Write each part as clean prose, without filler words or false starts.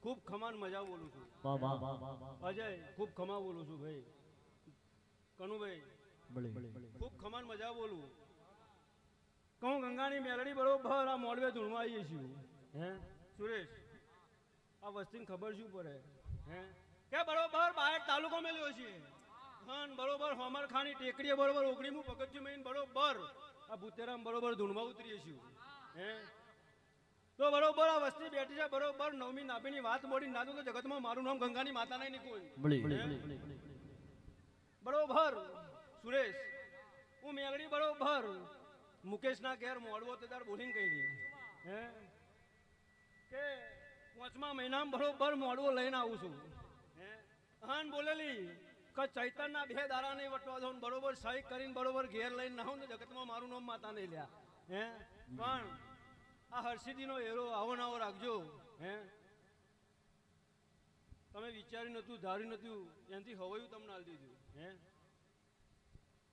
खूब खमान मजा बोलू छू अजय खूब खमा बोलू छू भाई कनु भाई खूब खमान मजा बोलू कहूँ गंगानी मेलड़ी बरोबर आ मोड़वे धूणवा आવીએ છીએ હે સુરેશ આ વસ્તીને ખબર શું પડે હે કે બરોબર બાયડ તાલુકો મેલ્યો છે હન બરોબર હોમર ખાની ટેકડીએ બરોબર ઓગણીમું પગથિયું મહીન બરોબર આ ભૂતેરામ બરોબર ધૂણવા ઉતરીએ છીએ હે તો બરોબર આ વસ્તી બેઠી છે બરોબર નવમી નાભીની વાત મોડી ના તો જગતમાં મારું નામ ગંગાની માતા નહીં નીકળ્યું બરોબર સુરેશ હું મેલડી બરોબર મુકેશના ઘેર મોડવો તે તાર બોલીને કહી હે કે 5મા મહિનામાં બરોબર મોડવો લઈને આવું છું હે હાન બોલેલી કે ચૈતનના 2 દારા નહીં વટવા દઉં બરોબર સહી કરીને બરોબર ઘેર લઈને ના હું તો જગતમાં મારું નામ માતા નહીં લ્યા હે પણ આ હર્ષિદીનો એરો આવો નાવો રાખજો હે તમે વિચાર્યું નતું, ધાર્યું નતું, એનાથી હવાયું તમને આલી દીધું. હે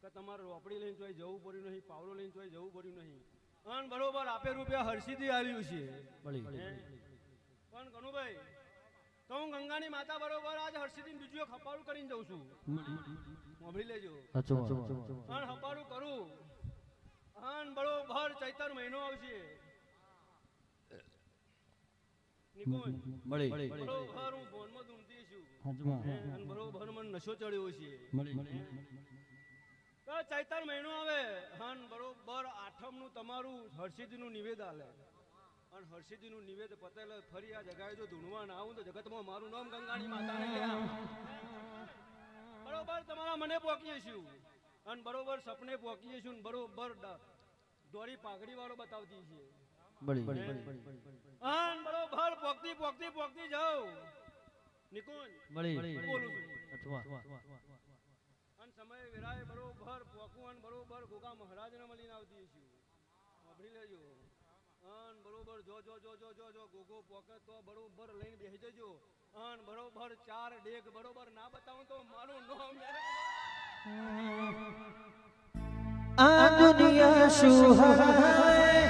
કે તમારે રોપડી લઈને ચોઈ જવું પડ્યું નહીં, પાવડો લઈને ચોઈ જવું પડ્યું નહીં. અને બરોબર આપે રૂપિયા હર્ષિથી આલ્યું છે. પણ કનુભાઈ તો હું ગંગાની માતા બરોબર આજ હર્ષિથી બીજું એક હપારું કરીને જઉં છું. સાંભળી લેજો. અને હપારું કરું અને બરોબર ચૈતર મહિનો આવશે. બરોબર હું ફોનમાં ધૂમતી છું અને બરોબર મને નશો ચડ્યો છે. ચૈતર મહિનો આવે અને બરોબર આઠમનું તમારું હર્ષિદનું નિવેદ આલે અને હર્ષિદનું નિવેદ પતેલ ફરી આ જગાએ જો ધૂણવા ના આવું તો જગતમાં મારું નામ ગંગાની માતાને બરોબર તમારા મને પોકીએ છું અને બરોબર સપને પોકીએ છું ને બરોબર દોરી પાઘડી વાળો બતાવતી છે. બરોબર પોકતી પોકતી પોકતી જાઉં નિકુંજ બોલું છું અને સમય વિરાય બરોબર પોકું અને બરોબર ગોગા મહારાજને મળીને આવતી છું. સાંભળી લેજો. અન બરોબર જો જો જો જો જો જો ગોગો પોકે તો બરોબર લઈને બેસી જજો અને બરોબર 4 ડેગ બરોબર ના બતાવું તો મારું નામ આ દુનિયા સુહાય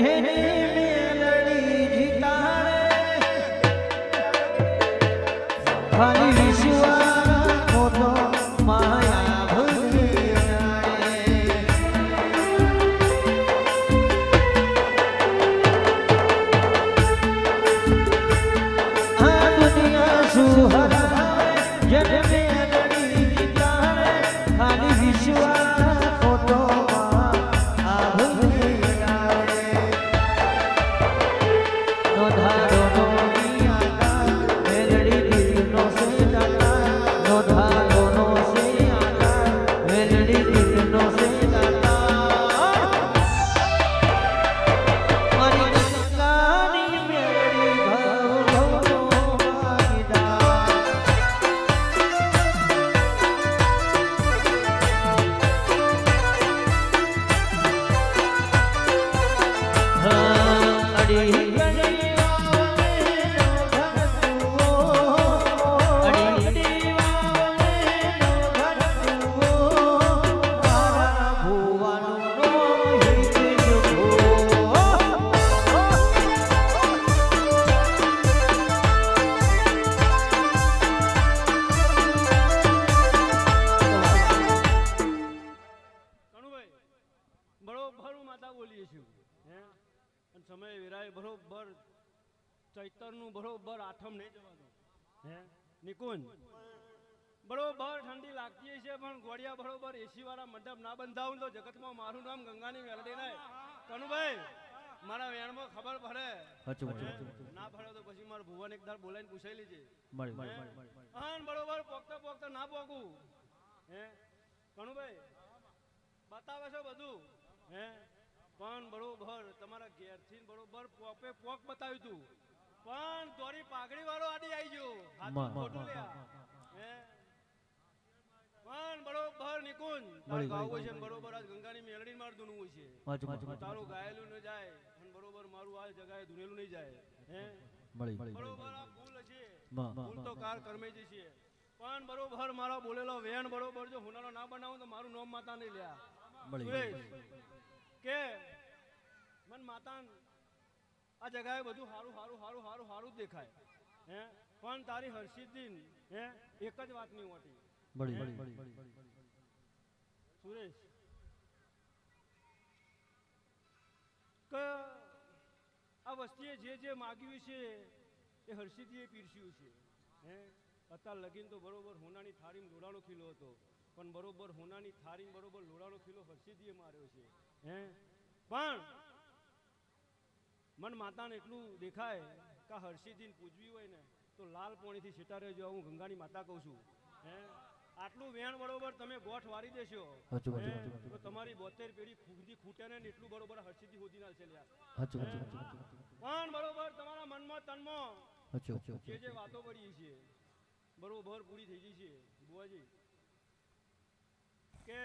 એને મેલડી જીતાડે ખાલી વિશ્વા મોટો માયા ભૂલી આ દુનિયા સુહાય એને મેલડી જીતાડે ખાલી વિશ્વા મોટો આ ભૂલી ધારો નો મિયા મેલડી દિલ નો સે દાતા નો ધારો નો સે આતા મેલડી દિલ નો સે દાતા મારી ગંગાની મેલડી ભવ ભવ નો ભાગીદાર અડી સમય વિરાય બરોબર ચૈતરનું બરોબર આઠમ નહીં જવાનું. હે નિકુંજ બરોબર ઠંડી લાગતી છે પણ ગોળિયા બરોબર એસી વાળા મંડપ ના બંધાવું તો જગતમાં મારું નામ ગંગાની મેલડી નહીં. કનુભાઈ મારા વેણમાં ખબર પડે ના પડે તો પછી મારા ભુવન એક ધાર બોલાઈને પૂછાઈ લીજે. બરોબર પોકતા પોકતા ના પોકું. હે કનુભાઈ બતાવે છે બધું. હે પણ બરોબર તમારા ઘેરથી બરોબર પોપે પોક બતાવ્યું તું પણ તોરી પાઘડી વાળો આડી આવી ગયો. ખોટું લ્યા. હે પણ બરોબર નિકુંજ તાર ગાવું છે બરોબર આજ ગંગાની મેલડી માર ધૂનવું છે. તારું ગાયેલું ન જાય અને બરોબર મારું આ જગાએ ધૂનેલું નહીં જાય. હે બરોબર આ ભૂલ છે, ભૂલ તો કાર કર્મે જ છે પણ બરોબર મારો બોલેલો વેણ બરોબર જો હુનારો ના બનાવું તો મારું નામ માતા નહીં લ્યા. કે મન માતા આ જગાએ બધું હારું હારું હારું હારું હારું દેખાય. હે પણ તારી હર્ષિદીન હે એક જ વાતની મોટી સુરેશ કે આ વસ્તીએ જે જે માગ્યું છે એ હર્ષિદીએ પીરસ્યું છે. હે અત્યારે લગીન તો બરોબર હોનાની થાળીમાં લોડાનો ખીલો હતો પણ બરોબર હોનાની થાળીમાં બરોબર લોડાનો ખીલો હર્ષિદીએ માર્યો છે. હે પણ મન માતાને એટલું દેખાય કે હર્ષિદીને પૂજવી હોય ને તો લાલ પોણીથી છેટા રહેજો. હું ગંગાની માતા કહું છું. હે આટલું વેણ બરોબર તમે ગોઠ વારી દેશો તો તમારી 72 પેઢી ખૂટી ખૂટે ને એટલું બરોબર હર્ષિદી હોદી ના છે લ્યા. પણ બરોબર તમારા મનમાં તનમાં જે વાતો પડી છે બરોબર પૂરી થઈ ગઈ છે. બુવાજી કે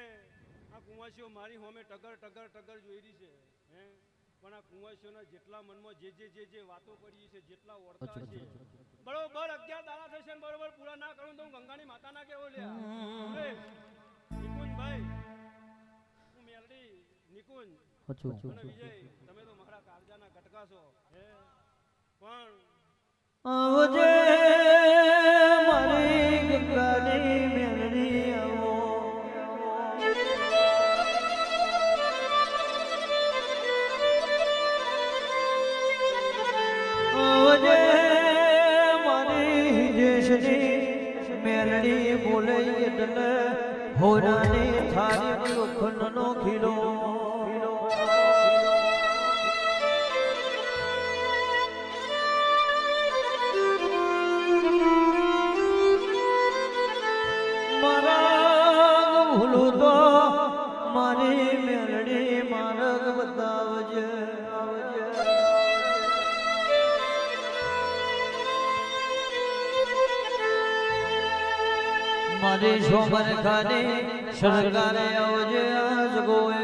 આ કુંવાસીઓ મારી હોમે ટગર ટગર ટગર જોઈ રહી છે. હે પણ આ કુંવરસીઓના જેટલા મનમાં જે વાતો પડી છે, જેટલા ઓળતા છે, બરોબર 11 દાડા થશે ને બરોબર પૂરા ના કરું તો હું ગંગાની માતાના કેવો લ્યા નિકુંજભાઈ, હું મેલડી નિકુંજ અને વિજય, તમે તો મારા કાળજાના ગટકા છો હે, પણ આવજે મારી ગંગાની મેલડી આવો, આવજે મારી દેશની મેલડી બોલે એટલે હોરાની થાળી લોખંડનો ખીલો, મારી મેલડી માર્ગ બતાવજે, મારી સોમર ખાની સરકારે આવજે આજ ગોએ,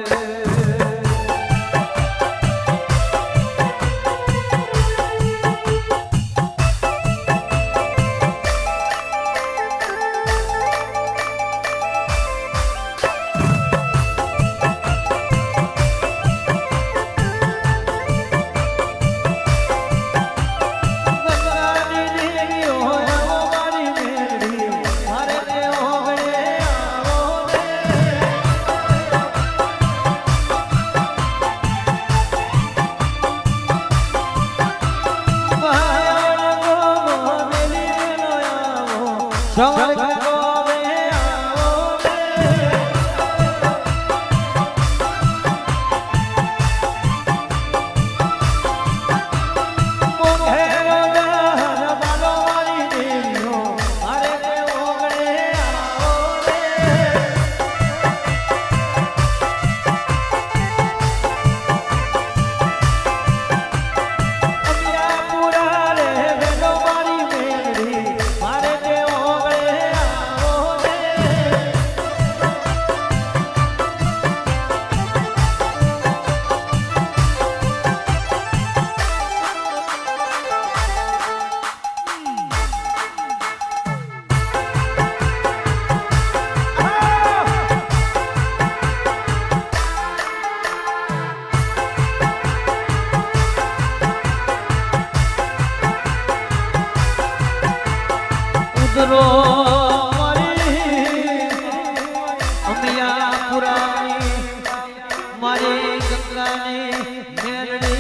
મારી ગંગાની મેલડી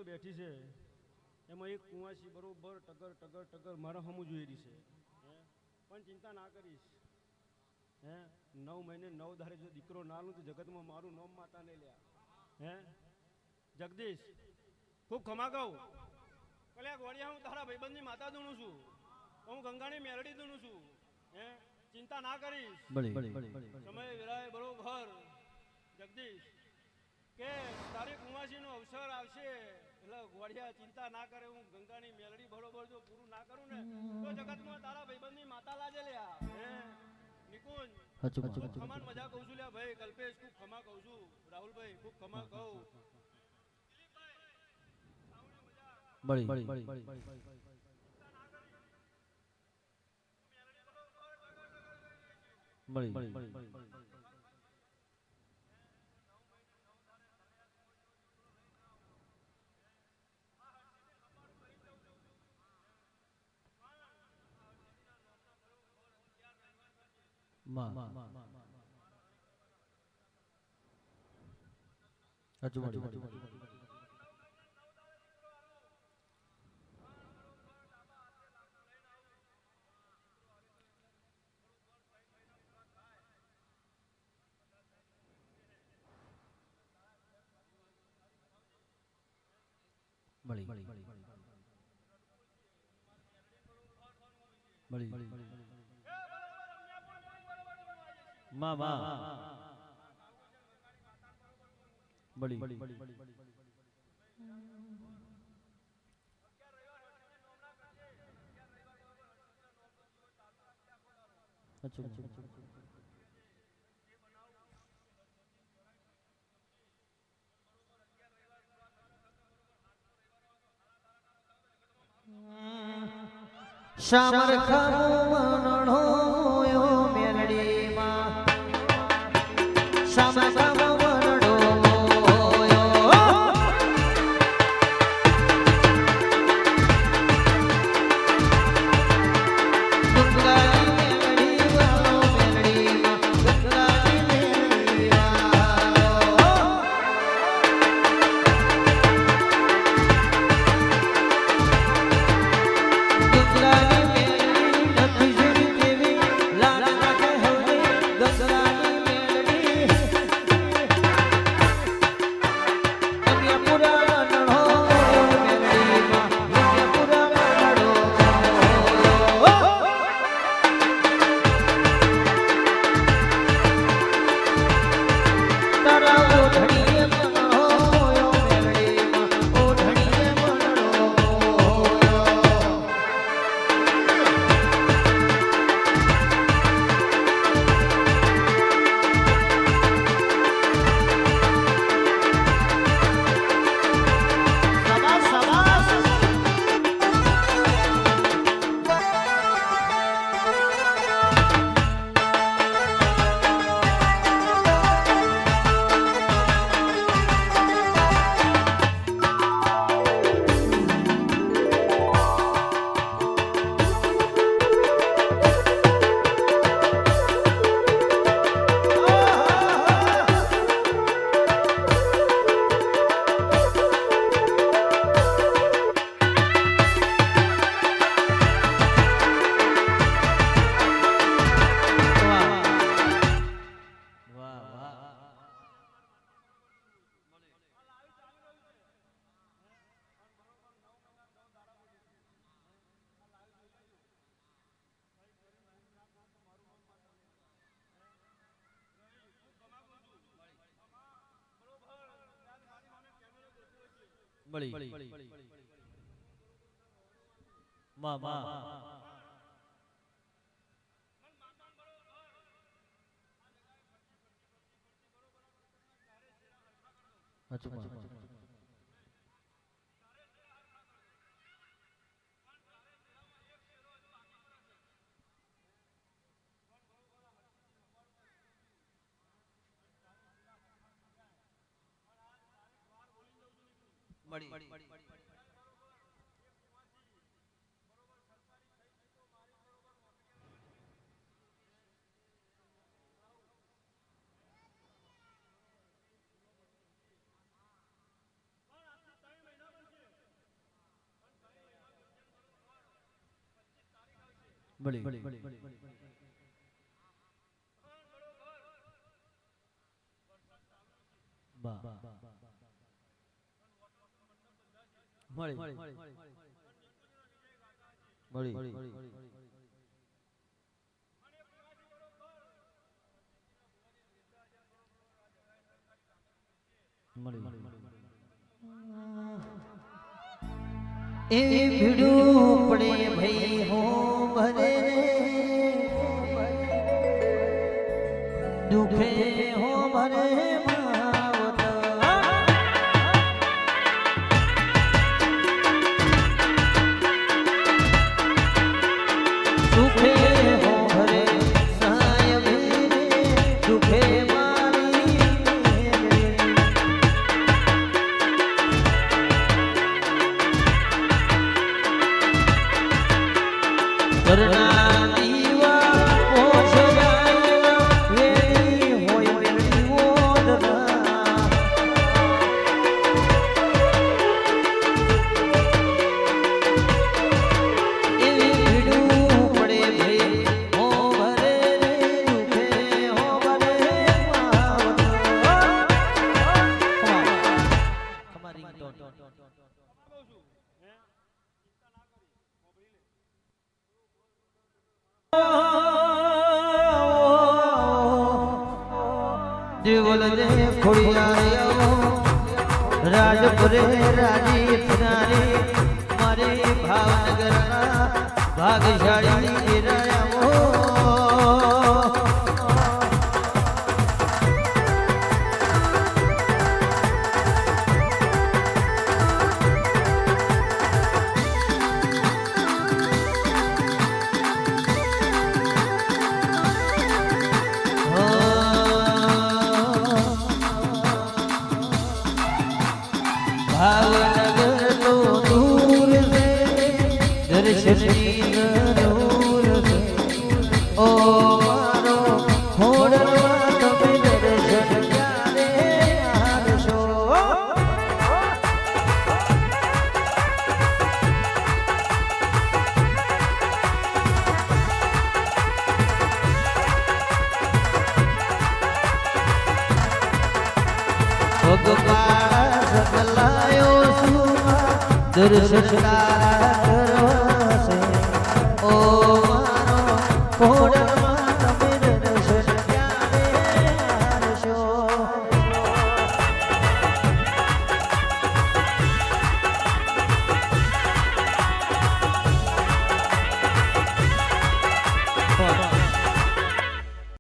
બેઠી છે એમાં એક કુંવાસી બરોબર ટગર મારા હમું જોઈ રહી છે, પણ ચિંતા ના કરીશ હે, 9 મહિને 9 દાડે જો દીકરો ના લઉં તો જગતમાં મારું નામ માતા ને લ્યા હે જગદીશ, ખૂબ ખમા કહું કલ્યા ગોળિયા, હું તારા ભાઈબંધની માતા દૂણું છું, હું ગંગાની મેલડી દૂણું છું હે, ચિંતા ના કરીશ, સમય વિરાય બરોબર જગદીશ કે તારી કુંવાસીનો અવસર આવશે એટલે ગોળિયા ચિંતા ના કરે, હું ગંગાની મેલડી બરોબર જો પૂરું ના કરું ને તો જગતમાં તારા ભાઈબંધની માતા લાજે લ્યા હે નિકુંજ, ખૂબ ખમાન મજા કહું છું લ્યા ભાઈ, કલ્પેશ ખૂબ ખમા કહું છું, રાહુલભાઈ ખૂબ ખમા કહું, શામર ખમણો યો મેલડીમાં શામર ખમણો એ ભીડું પડે ભાઈ હો ભરે દુખે હો ભરે હોય દેવલ દે ખોડિયાર રાજપુરે રાજી થનારી મારે ભાવનગરના ભાગશાળી વિરાયામો ભાવનગર તો દૂર છે દર્શનની જરૂર છે ઓ મારો ખોડલમાં તમે દર્શન ક્યારે હારશો ભગવાન સકલાયો સુમા દર્શન તારા